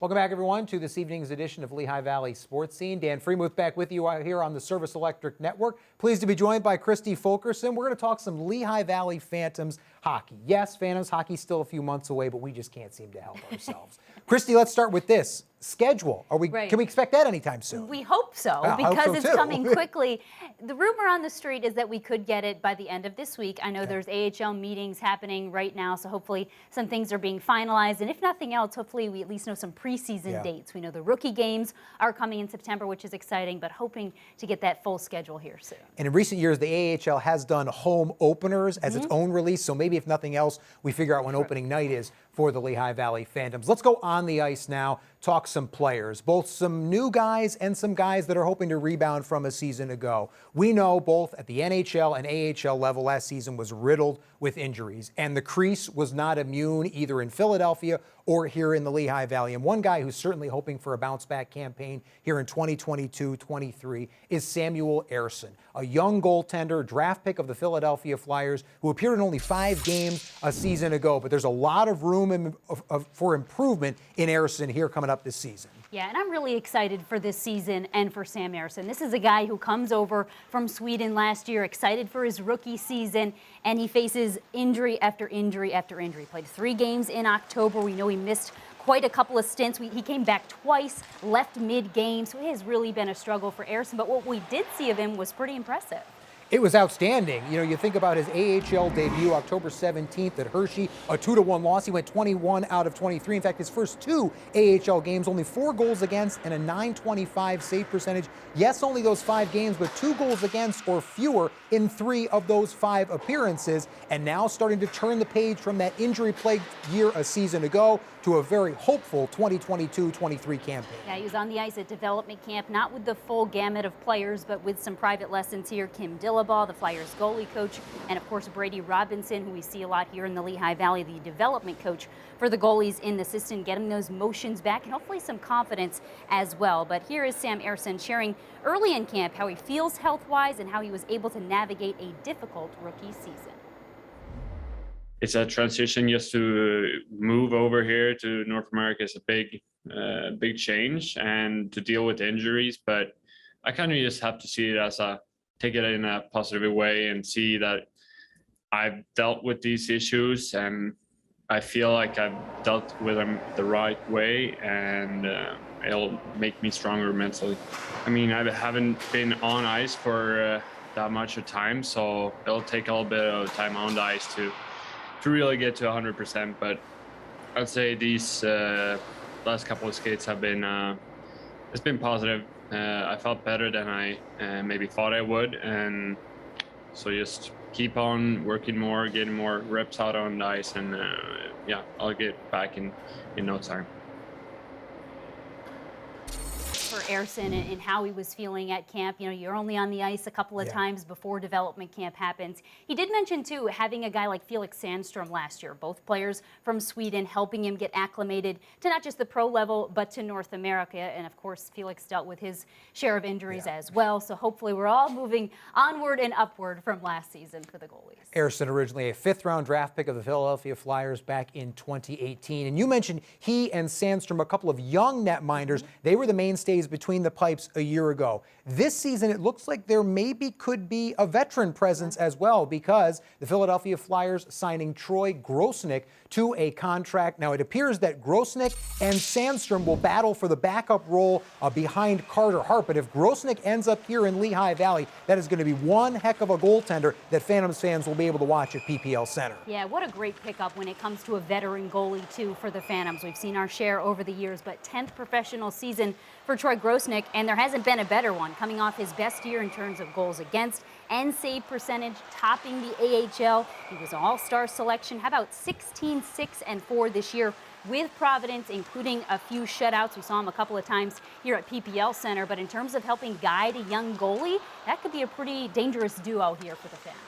Welcome back, everyone, to this evening's edition of Lehigh Valley Sports Scene. Dan Freemuth back with you out here on the Service Electric Network. Pleased to be joined by Kristi Fulkerson. We're going to talk some Lehigh Valley Phantoms hockey. Yes, Phantoms hockey's still a few months away, but we just can't seem to help ourselves. Kristi, let's start with this. Schedule. Can we expect that anytime soon? We hope so, because it's coming quickly. The rumor on the street is that we could get it by the end of this week. I know there's AHL meetings happening right now, so hopefully some things are being finalized. And if nothing else, hopefully we at least know some preseason dates. We know the rookie games are coming in September, which is exciting, but hoping to get that full schedule here soon. And in recent years, the AHL has done home openers as its own release, so maybe if nothing else, we figure out when opening night is for the Lehigh Valley Phantoms. Let's go on the ice now, talk some players, both some new guys and some guys that are hoping to rebound from a season ago. We know both at the NHL and AHL level last season was riddled with injuries, and the crease was not immune either in Philadelphia or here in the Lehigh Valley. And one guy who's certainly hoping for a bounce-back campaign here in 2022-23 is Samuel Airson, a young goaltender, draft pick of the Philadelphia Flyers, who appeared in only 5 games a season ago. But there's a lot of room for improvement in Airson here coming up this season. Yeah, and I'm really excited for this season and for Sam Airson. This is a guy who comes over from Sweden last year, excited for his rookie season, and he faces injury after injury after injury. Played 3 games in October. We know he missed quite a couple of stints. He came back twice, left mid-game, so it has really been a struggle for Airson. But what we did see of him was pretty impressive. It was outstanding. You know, you think about his AHL debut October 17th at Hershey, a 2-1 loss. He went 21 out of 23. In fact, his first 2 AHL games, only 4 goals against and a .925 save percentage. Yes, only those 5 games, but 2 goals against or fewer in 3 of those 5 appearances. And now starting to turn the page from that injury-plagued year a season ago to a very hopeful 2022-23 campaign. Yeah, he was on the ice at development camp, not with the full gamut of players, but with some private lessons here. Kim Dillabaugh, the Flyers goalie coach, and of course Brady Robinson, who we see a lot here in the Lehigh Valley, the development coach for the goalies in the system, getting those motions back and hopefully some confidence as well. But here is Sam Airson sharing early in camp how he feels health-wise and how he was able to navigate a difficult rookie season. It's a transition just to move over here to North America is a big change, and to deal with injuries. But I kind of just have to see it as take it in a positive way and see that I've dealt with these issues and I feel like I've dealt with them the right way, and it'll make me stronger mentally. I mean, I haven't been on ice for that much of time, so it'll take a little bit of time on the ice to really get to 100%, but I'd say these last couple of skates have been it's been positive. I felt better than I maybe thought I would, and so just keep on working more, getting more reps out on the ice, and yeah, I'll get back in no time. For Airson and how he was feeling at camp. You know, you're only on the ice a couple of times before development camp happens. He did mention, too, having a guy like Felix Sandstrom last year, both players from Sweden, helping him get acclimated to not just the pro level, but to North America. And, of course, Felix dealt with his share of injuries as well. So hopefully we're all moving onward and upward from last season for the goalies. Airson, originally a 5th-round draft pick of the Philadelphia Flyers back in 2018. And you mentioned he and Sandstrom, a couple of young netminders. They were the mainstays between the pipes a year ago. This season, it looks like there maybe could be a veteran presence as well, because the Philadelphia Flyers signing Troy Grosenick to a contract. Now, it appears that Grosenick and Sandstrom will battle for the backup role behind Carter Hart. But if Grosenick ends up here in Lehigh Valley, that is going to be one heck of a goaltender that Phantoms fans will be able to watch at PPL Center. Yeah, what a great pickup when it comes to a veteran goalie, too, for the Phantoms. We've seen our share over the years, but 10th professional season for Troy Grosenick, and there hasn't been a better one, coming off his best year in terms of goals against and save percentage, topping the AHL. He was an all-star selection. How about 16-6-4 this year with Providence, including a few shutouts. We saw him a couple of times here at PPL Center, but in terms of helping guide a young goalie, that could be a pretty dangerous duo here for the Phantoms.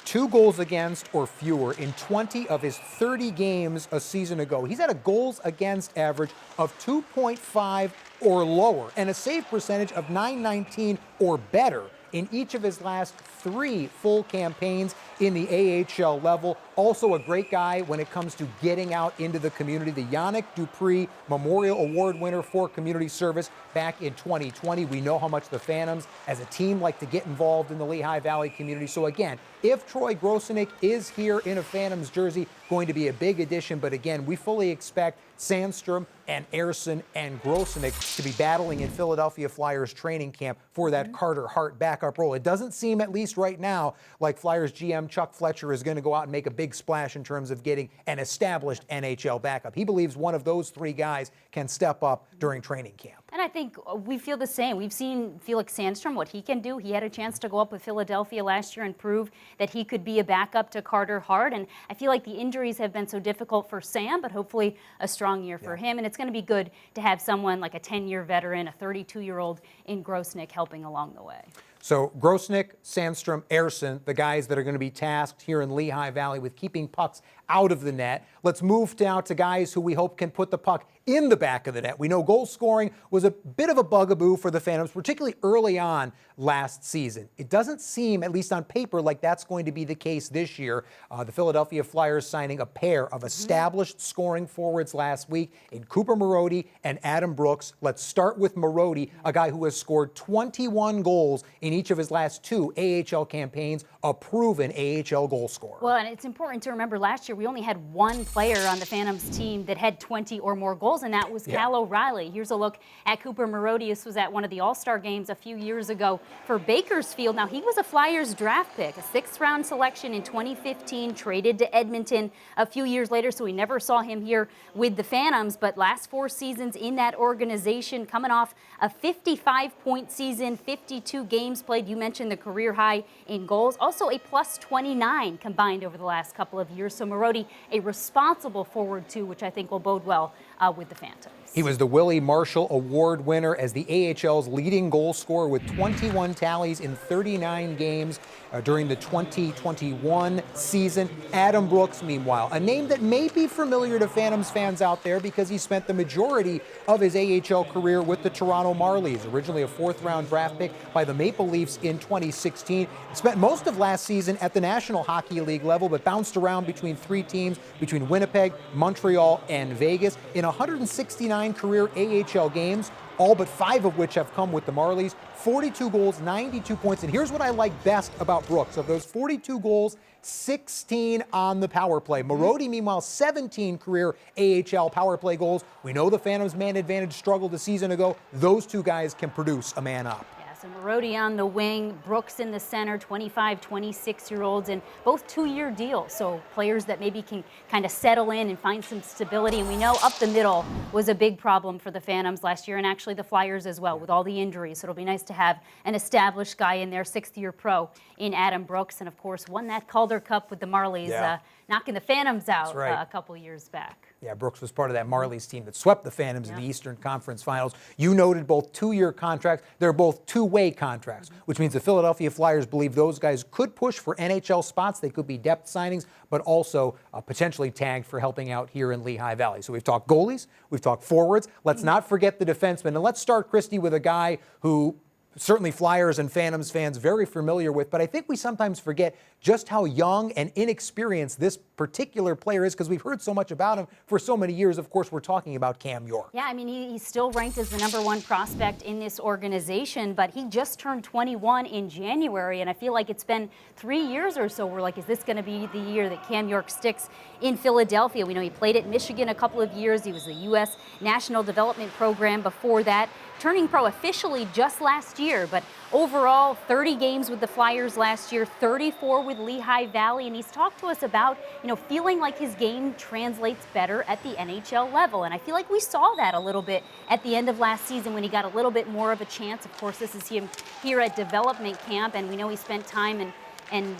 2 goals against or fewer in 20 of his 30 games a season ago. He's had a goals against average of 2.5 or lower and a save percentage of .919 or better in each of his last 3 full campaigns in the AHL level. Also a great guy when it comes to getting out into the community. The Yannick Dupree Memorial Award winner for community service back in 2020. We know how much the Phantoms as a team like to get involved in the Lehigh Valley community. So again, if Troy Grosenick is here in a Phantoms jersey, going to be a big addition. But again, we fully expect Sandstrom and Airson and Grosenick to be battling in Philadelphia Flyers training camp for that Carter Hart backup role. It doesn't seem, at least right now, like Flyers GM Chuck Fletcher is going to go out and make a big splash in terms of getting an established NHL backup. He believes one of those three guys can step up during training camp. And I think we feel the same. We've seen Felix Sandstrom, what he can do. He had a chance to go up with Philadelphia last year and prove that he could be a backup to Carter Hart. And I feel like the injuries have been so difficult for Sam, but hopefully a strong year for him. And it's going to be good to have someone like a 10-year veteran, a 32-year-old in Grosenick helping along the way. So Grosenick, Sandstrom, Airson, the guys that are going to be tasked here in Lehigh Valley with keeping pucks out of the net. Let's move now to guys who we hope can put the puck in the back of the net. We know goal scoring was a bit of a bugaboo for the Phantoms, particularly early on last season. It doesn't seem, at least on paper, like that's going to be the case this year. The Philadelphia Flyers signing a pair of established scoring forwards last week in Cooper Marody and Adam Brooks. Let's start with Marody, a guy who has scored 21 goals in each of his last two AHL campaigns, a proven AHL goal scorer. Well, and it's important to remember last year we only had one player on the Phantoms team that had 20 or more goals, and that was Cal O'Reilly. Here's a look at Cooper Marody. This was at one of the All-Star games a few years ago for Bakersfield. Now, he was a Flyers draft pick, a sixth-round selection in 2015, traded to Edmonton a few years later, so we never saw him here with the Phantoms, but last 4 seasons in that organization, coming off a 55-point season, 52 games played. You mentioned the career high in goals, also a plus 29 combined over the last couple of years. So Marody, a responsible forward too, which I think will bode well with the Phantoms. He was the Willie Marshall Award winner as the AHL's leading goal scorer with 21 tallies in 39 games during the 2021 season. Adam Brooks, meanwhile, a name that may be familiar to Phantoms fans out there because he spent the majority of his AHL career with the Toronto Marlies, originally a 4th-round draft pick by the Maple Leafs in 2016. Spent most of last season at the National Hockey League level, but bounced around between 3 teams, between Winnipeg, Montreal, and Vegas. In 169 career AHL games, all but 5 of which have come with the Marlies, 42 goals, 92 points. And here's what I like best about Brooks. Of those 42 goals, 16 on the power play. Marody, meanwhile, 17 career AHL power play goals. We know the Phantoms' man advantage struggled a season ago. Those two guys can produce a man up. So Marody on the wing, Brooks in the center, 25, 26-year-olds, and both 2-year deals. So players that maybe can kind of settle in and find some stability. And we know up the middle was a big problem for the Phantoms last year, and actually the Flyers as well with all the injuries. So it'll be nice to have an established guy in there, 6th-year pro in Adam Brooks, and of course won that Calder Cup with the Marlies, knocking the Phantoms out a couple years back. Yeah, Brooks was part of that Marlies team that swept the Phantoms in the Eastern Conference Finals. You noted both 2-year contracts. They're both two-way contracts, which means the Philadelphia Flyers believe those guys could push for NHL spots. They could be depth signings, but also potentially tagged for helping out here in Lehigh Valley. So we've talked goalies, we've talked forwards. Let's not forget the defensemen. And let's start, Kristi, with a guy who certainly Flyers and Phantoms fans very familiar with, but I think we sometimes forget just how young and inexperienced this particular player is because we've heard so much about him for so many years. Of course, we're talking about Cam York. Yeah, I mean, he's still ranked as the #1 prospect in this organization, but he just turned 21 in January, and I feel like it's been 3 years or so. We're like, is this going to be the year that Cam York sticks in Philadelphia? We know he played at Michigan a couple of years. He was the U.S. National Development Program before that, turning pro officially just last year, but overall 30 games with the Flyers last year, 34 with Lehigh Valley, and he's talked to us about, feeling like his game translates better at the NHL level, and I feel like we saw that a little bit at the end of last season when he got a little bit more of a chance. Of course, this is him here at development camp, and we know he spent time and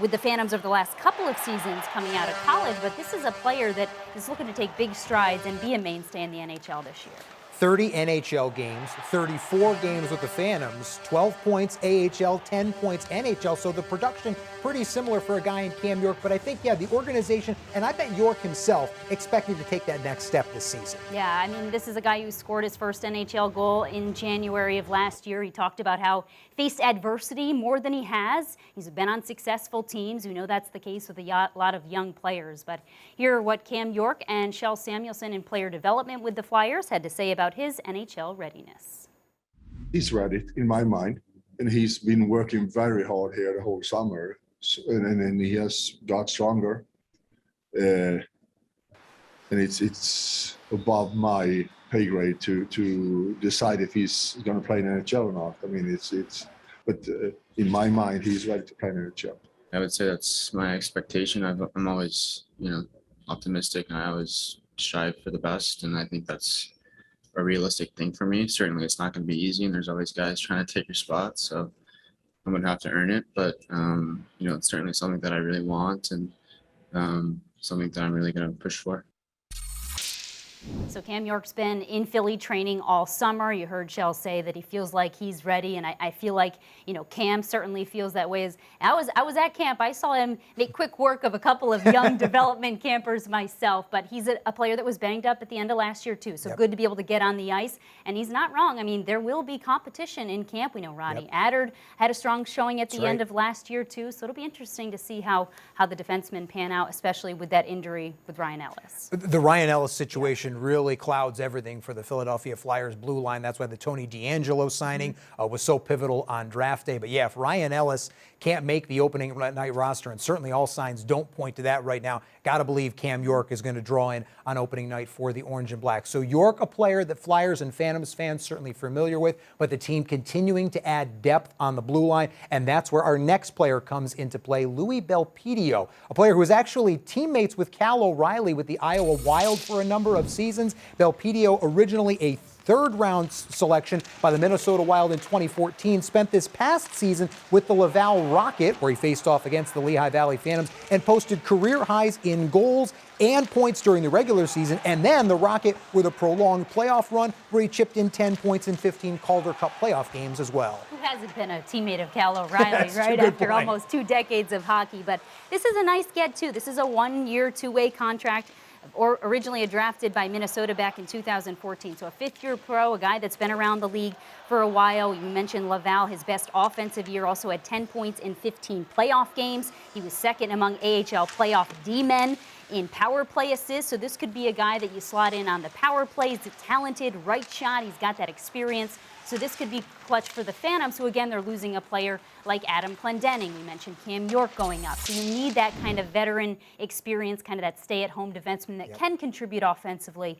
with the Phantoms over the last couple of seasons coming out of college, but this is a player that is looking to take big strides and be a mainstay in the NHL this year. 30 NHL games, 34 games with the Phantoms, 12 points AHL, 10 points NHL. So the production pretty similar for a guy in Cam York. But I think, yeah, the organization, and I bet York himself, expecting to take that next step this season. Yeah, I mean, this is a guy who scored his first NHL goal in January of last year. He talked about how faced adversity more than he has. He's been on successful teams. We know that's the case with a lot of young players. But here are what Cam York and Kjell Samuelsson in player development with the Flyers had to say about his NHL readiness. He's ready, in my mind, and he's been working very hard here the whole summer, and he has got stronger. And it's above my pay grade to decide if he's going to play in NHL or not. I mean, but in my mind, he's ready to play in NHL. I would say that's my expectation. I'm always, optimistic, and I always strive for the best, and I think that's a realistic thing for me. Certainly, it's not going to be easy, and there's always guys trying to take your spot, so I'm going to have to earn it. But it's certainly something that I really want, and something that I'm really going to push for. So Cam York's been in Philly training all summer. You heard Kjell say that he feels like he's ready, and I feel like, Cam certainly feels that way. I was at camp. I saw him make quick work of a couple of young development campers myself, but he's a player that was banged up at the end of last year too. So good to be able to get on the ice, and he's not wrong. I mean, there will be competition in camp. We know Ronnie Adard had a strong showing at the end of last year too. So it'll be interesting to see how the defensemen pan out, especially with that injury with Ryan Ellis. The Ryan Ellis situation really clouds everything for the Philadelphia Flyers blue line. That's why the Tony DeAngelo signing was so pivotal on draft day. But yeah, if Ryan Ellis can't make the opening night roster, and certainly all signs don't point to that right now, got to believe Cam York is going to draw in on opening night for the Orange and Black. So York, a player that Flyers and Phantoms fans certainly familiar with, but the team continuing to add depth on the blue line, and that's where our next player comes into play, Louis Belpedio, a player who was actually teammates with Cal O'Reilly with the Iowa Wild for a number of seasons. Belpedio, originally a third-round selection by the Minnesota Wild in 2014, spent this past season with the Laval Rocket, where he faced off against the Lehigh Valley Phantoms and posted career highs in goals and points during the regular season, and then the Rocket with a prolonged playoff run where he chipped in 10 points in 15 Calder Cup playoff games as well. Who hasn't been a teammate of Cal O'Reilly, right, after almost 2 decades of hockey? But this is a nice get, too. This is a 1-year, 2-way contract. Originally drafted by Minnesota back in 2014. So a fifth-year pro, a guy that's been around the league for a while. You mentioned Laval, his best offensive year, also had 10 points in 15 playoff games. He was second among AHL playoff D-men in power play assists. So this could be a guy that you slot in on the power play. He's a talented right shot. He's got that experience. So this could be clutch for the Phantoms, who, again, they're losing a player like Adam Clendening. We mentioned Cam York going up. So you need that kind of veteran experience, kind of that stay-at-home defenseman that can contribute offensively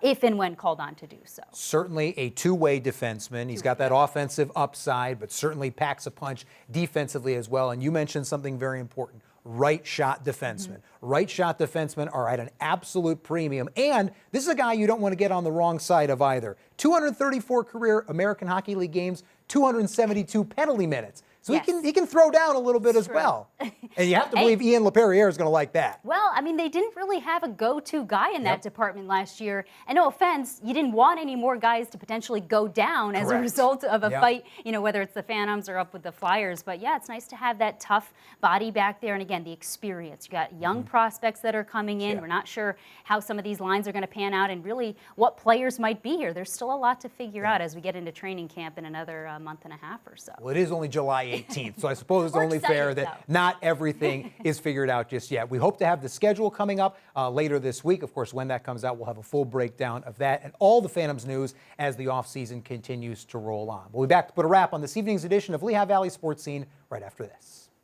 if and when called on to do so. Certainly a two-way defenseman. He's got that offensive upside, but certainly packs a punch defensively as well. And you mentioned something very important. Right shot defensemen. Right shot defensemen are at an absolute premium. And this is a guy you don't want to get on the wrong side of either. 234 career American Hockey League games, 272 penalty minutes. So he can throw down a little bit as well. And you have to believe Ian LaPerriere is going to like that. Well, I mean, they didn't really have a go-to guy in that department last year. And no offense, you didn't want any more guys to potentially go down as a result of a fight, whether it's the Phantoms or up with the Flyers. But yeah, it's nice to have that tough body back there. And again, the experience. You got young prospects that are coming in. We're not sure how some of these lines are going to pan out and really what players might be here. There's still a lot to figure out as we get into training camp in another month and a half or so. Well, it is only July 18th, so I suppose it's only fair that not everything is figured out just yet. We hope to have the schedule coming up later this week. Of course, when that comes out, we'll have a full breakdown of that and all the Phantoms news as the offseason continues to roll on. We'll be back to put a wrap on this evening's edition of Lehigh Valley Sports Scene right after this.